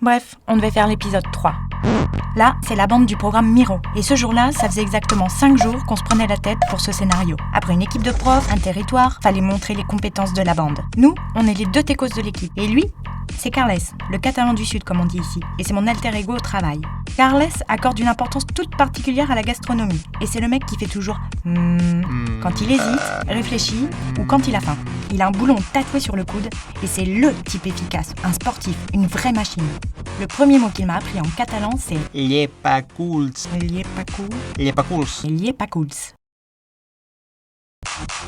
Bref, on devait faire l'épisode 3. Là, c'est la bande du programme Miro. Et ce jour-là, ça faisait exactement 5 jours qu'on se prenait la tête pour ce scénario. Après une équipe de profs, un territoire, fallait montrer les compétences de la bande. Nous, on est les 2 techos de l'équipe. Et lui, c'est Carles, le catalan du Sud comme on dit ici. Et c'est mon alter ego au travail. Carles accorde une importance toute particulière à la gastronomie. Et c'est le mec qui fait toujours quand il hésite, réfléchit ou quand il a faim. Il a un boulon tatoué sur le coude et c'est LE type efficace, un sportif, une vraie machine. Le premier mot qu'il m'a appris en catalan, c'est Llepaculs.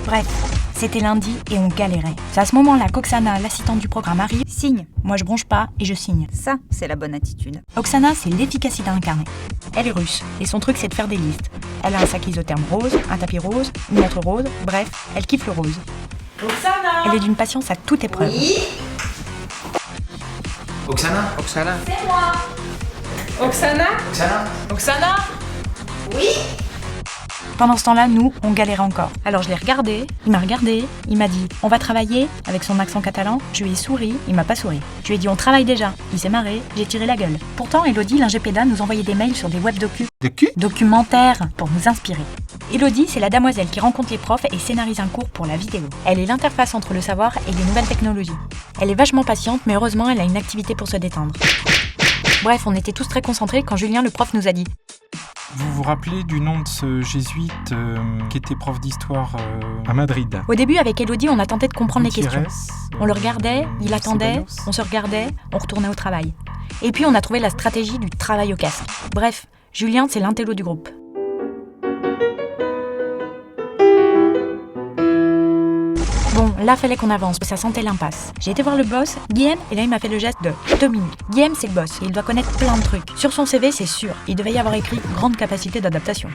Bref, c'était lundi et on galérait. C'est à ce moment-là qu'Oksana, l'assistante du programme, arrive, signe. Moi je bronche pas et je signe. Ça, c'est la bonne attitude. Oksana, c'est l'efficacité incarnée. Elle est russe et son truc c'est de faire des listes. Elle a un sac isotherme rose, un tapis rose, une montre rose, bref, elle kiffe le rose. Oksana! Elle est d'une patience à toute épreuve. Oui? Oksana? C'est moi! Oksana? Oksana? Oui? Pendant ce temps-là, nous, on galérait encore. Alors je l'ai regardé, il m'a regardé, il m'a dit « On va travailler ?» avec son accent catalan. Je lui ai souri, il m'a pas souri. Je lui ai dit « On travaille déjà ?» Il s'est marré, j'ai tiré la gueule. Pourtant, Elodie, l'ingépéda, nous envoyait des mails sur des documentaires pour nous inspirer. Elodie, c'est la damoiselle qui rencontre les profs et scénarise un cours pour la vidéo. Elle est l'interface entre le savoir et les nouvelles technologies. Elle est vachement patiente, mais heureusement, elle a une activité pour se détendre. Bref, on était tous très concentrés quand Julien, le prof, nous a dit « Vous vous rappelez du nom de ce jésuite qui était prof d'histoire à Madrid? Au début, avec Elodie, on a tenté de comprendre les Gutiérrez, questions. On le regardait, il attendait, Ceballos. on se regardait, on retournait au travail. Et puis, on a trouvé la stratégie du travail au casque. Bref, Julien, c'est l'intello du groupe. Bon, là, fallait qu'on avance, ça sentait l'impasse. J'ai été voir le boss, Guillaume, et là, il m'a fait le geste de 2 minutes. Guillaume, c'est le boss, et il doit connaître plein de trucs. Sur son CV, c'est sûr, il devait y avoir écrit « grande capacité d'adaptation ».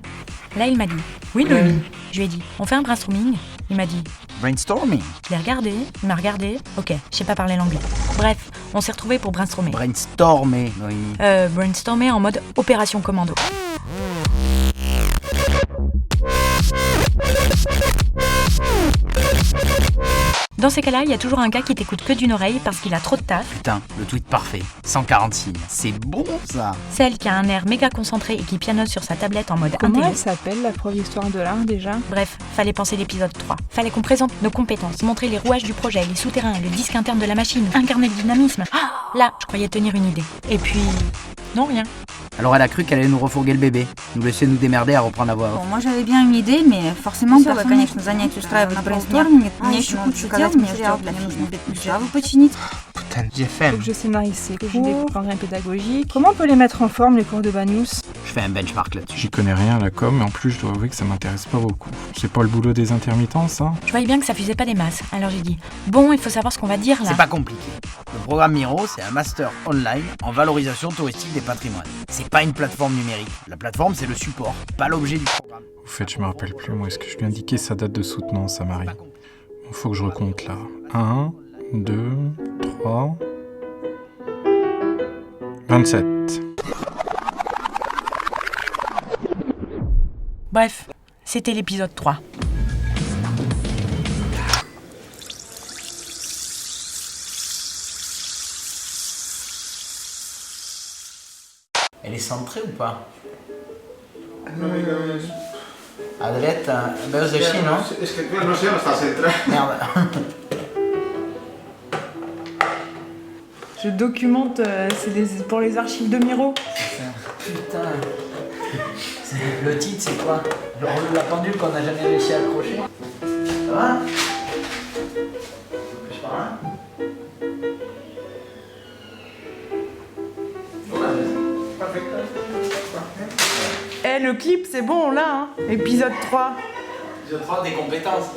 Là, il m'a dit « Oui, Noémie ». Je lui ai dit « On fait un brainstorming ?» Il m'a dit « Brainstorming. Je l'ai regardé, il m'a regardé, ok, je sais pas parler l'anglais. Bref, on s'est retrouvés pour brainstormer. Brainstormer, Noémie. Brainstormer en mode opération commando. Dans ces cas-là, il y a toujours un gars qui t'écoute que d'une oreille parce qu'il a trop de taf. Putain, le tweet parfait. 140 signes. C'est bon, ça. Celle qui a un air méga concentré et qui pianote sur sa tablette en mode Comment intello. elle s'appelle, la prof d'histoire de l'art, déjà? Bref, fallait penser l'épisode 3. Fallait qu'on présente nos compétences, montrer les rouages du projet, les souterrains, le disque interne de la machine, incarner le dynamisme. Là, je croyais tenir une idée. Et puis... non, rien. Alors elle a cru qu'elle allait nous refourguer le bébé. Nous laisser nous démerder à reprendre la voix off. Bon, moi j'avais bien une idée, mais forcément, конечно, занятия устраивать брейнсторминг. Мне еще кучу дел, мне ждет, мне нужно Java починить. Putain, j'ai Faut faim. que je scénarise ces cours, des programmes pédagogiques. Comment on peut les mettre en forme, les cours de Banous? Je fais un benchmark là-dessus. J'y connais rien à la com, mais en plus, je dois avouer que ça m'intéresse pas beaucoup. C'est pas le boulot des intermittents, ça? Je voyais bien que ça fusait pas des masses. Alors j'ai dit, bon, il faut savoir ce qu'on va dire là. C'est pas compliqué. Le programme Miro, c'est un master online en valorisation touristique des patrimoines. C'est pas une plateforme numérique. La plateforme, c'est le support, pas l'objet du programme. Au fait, je me rappelle plus, moi, est-ce que je lui ai indiqué sa date de soutenance à Marie? Faut que je recompte là. 1, 2, 3... 27. Bref, c'était l'épisode 3. Elle est centrée ou pas? Adrette, veus així, no? És que clar, no sé on està el centre. Merde. Je documente, c'est pour les archives de Miro. Putain. Le titre, c'est quoi? Le rôle de la pendule qu'on n'a jamais réussi à accrocher. Ça va? Je parle là? Eh, le clip, c'est bon, là, hein. Épisode 3. Je prends des compétences.